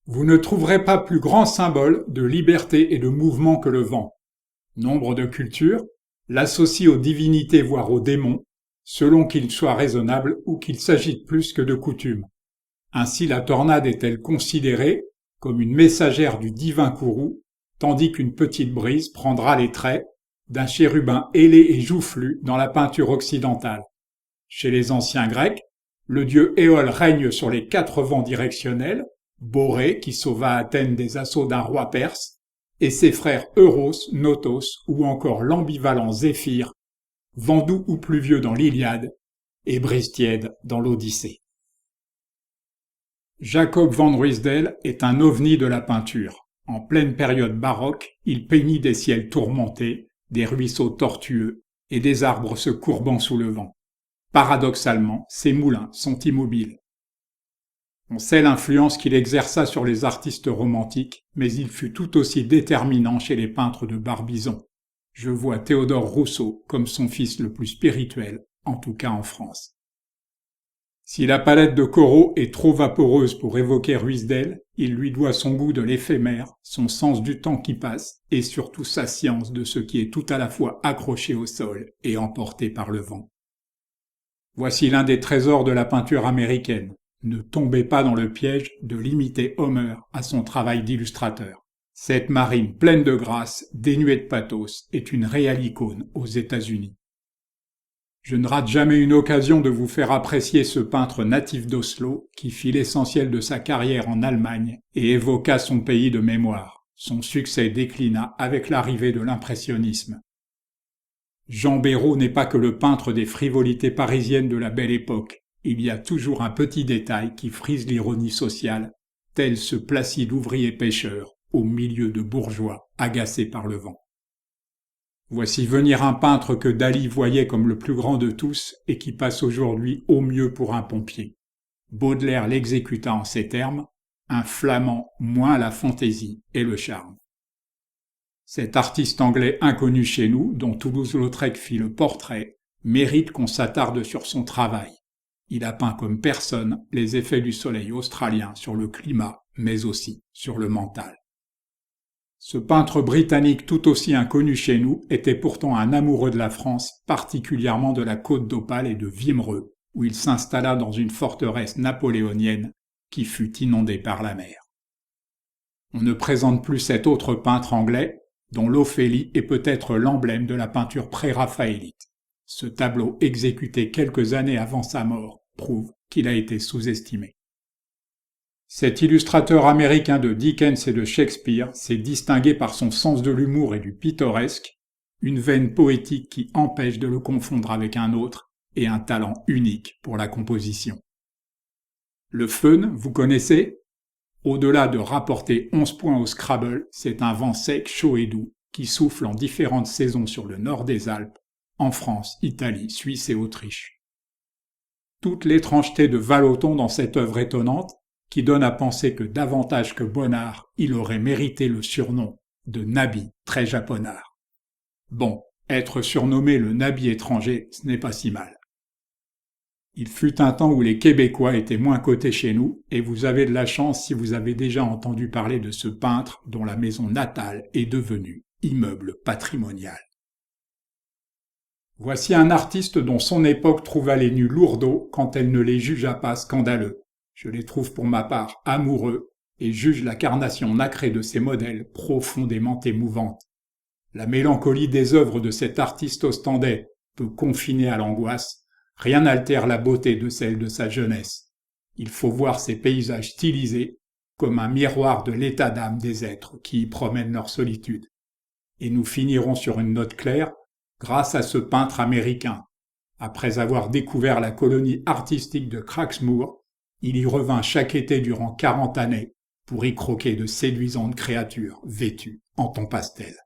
Vous ne trouverez pas plus grand symbole de liberté et de mouvement que le vent. Nombre de cultures l'associent aux divinités voire aux démons, selon qu'il soit raisonnable ou qu'il s'agisse plus que de coutume. Ainsi la tornade est-elle considérée comme une messagère du divin courroux, tandis qu'une petite brise prendra les traits d'un chérubin ailé et joufflu dans la peinture occidentale. Chez les anciens Grecs, le dieu Éole règne sur les 4 vents directionnels, Borée qui sauva Athènes des assauts d'un roi perse, et ses frères Euros, Notos ou encore l'ambivalent Zéphyr, vent doux ou pluvieux dans l'Iliade et brise tiède dans l'Odyssée. Jacob van Ruysdael est un ovni de la peinture. En pleine période baroque, il peignit des ciels tourmentés, des ruisseaux tortueux et des arbres se courbant sous le vent. Paradoxalement, ces moulins sont immobiles. On sait l'influence qu'il exerça sur les artistes romantiques, mais il fut tout aussi déterminant chez les peintres de Barbizon. Je vois Théodore Rousseau comme son fils le plus spirituel, en tout cas en France. Si la palette de Corot est trop vaporeuse pour évoquer Ruysdael, il lui doit son goût de l'éphémère, son sens du temps qui passe et surtout sa science de ce qui est tout à la fois accroché au sol et emporté par le vent. Voici l'un des trésors de la peinture américaine. Ne tombez pas dans le piège de limiter Homer à son travail d'illustrateur. Cette marine pleine de grâce, dénuée de pathos, est une réelle icône aux États-Unis. Je ne rate jamais une occasion de vous faire apprécier ce peintre natif d'Oslo qui fit l'essentiel de sa carrière en Allemagne et évoqua son pays de mémoire. Son succès déclina avec l'arrivée de l'impressionnisme. Jean Béraud n'est pas que le peintre des frivolités parisiennes de la Belle Époque. Il y a toujours un petit détail qui frise l'ironie sociale, tel ce placide ouvrier pêcheur au milieu de bourgeois agacés par le vent. Voici venir un peintre que Dali voyait comme le plus grand de tous et qui passe aujourd'hui au mieux pour un pompier. Baudelaire l'exécuta en ces termes, un flamand moins à la fantaisie et le charme. Cet artiste anglais inconnu chez nous, dont Toulouse-Lautrec fit le portrait, mérite qu'on s'attarde sur son travail. Il a peint comme personne les effets du soleil australien sur le climat, mais aussi sur le mental. Ce peintre britannique tout aussi inconnu chez nous était pourtant un amoureux de la France, particulièrement de la côte d'Opale et de Wimereux, où il s'installa dans une forteresse napoléonienne qui fut inondée par la mer. On ne présente plus cet autre peintre anglais, dont l'Ophélie est peut-être l'emblème de la peinture pré-raphaélite. Ce tableau, exécuté quelques années avant sa mort, prouve qu'il a été sous-estimé. Cet illustrateur américain de Dickens et de Shakespeare s'est distingué par son sens de l'humour et du pittoresque, une veine poétique qui empêche de le confondre avec un autre, et un talent unique pour la composition. Le fun, vous connaissez ? Au-delà de rapporter 11 points au Scrabble, c'est un vent sec, chaud et doux qui souffle en différentes saisons sur le nord des Alpes, en France, Italie, Suisse et Autriche. Toute l'étrangeté de Vallotton dans cette œuvre étonnante qui donne à penser que davantage que Bonnard, il aurait mérité le surnom de Nabi très japonard. Bon, être surnommé le Nabi étranger, ce n'est pas si mal. Il fut un temps où les Québécois étaient moins cotés chez nous, et vous avez de la chance si vous avez déjà entendu parler de ce peintre dont la maison natale est devenue immeuble patrimonial. Voici un artiste dont son époque trouva les nus lourdeaux quand elle ne les jugea pas scandaleux. Je les trouve pour ma part amoureux et juge la carnation nacrée de ces modèles profondément émouvante. La mélancolie des œuvres de cet artiste ostendais peut confiner à l'angoisse, rien n'altère la beauté de celle de sa jeunesse. Il faut voir ces paysages stylisés comme un miroir de l'état d'âme des êtres qui y promènent leur solitude. Et nous finirons sur une note claire grâce à ce peintre américain. Après avoir découvert la colonie artistique de Cracksmoor, il y revint chaque été durant 40 années pour y croquer de séduisantes créatures vêtues en ton pastel.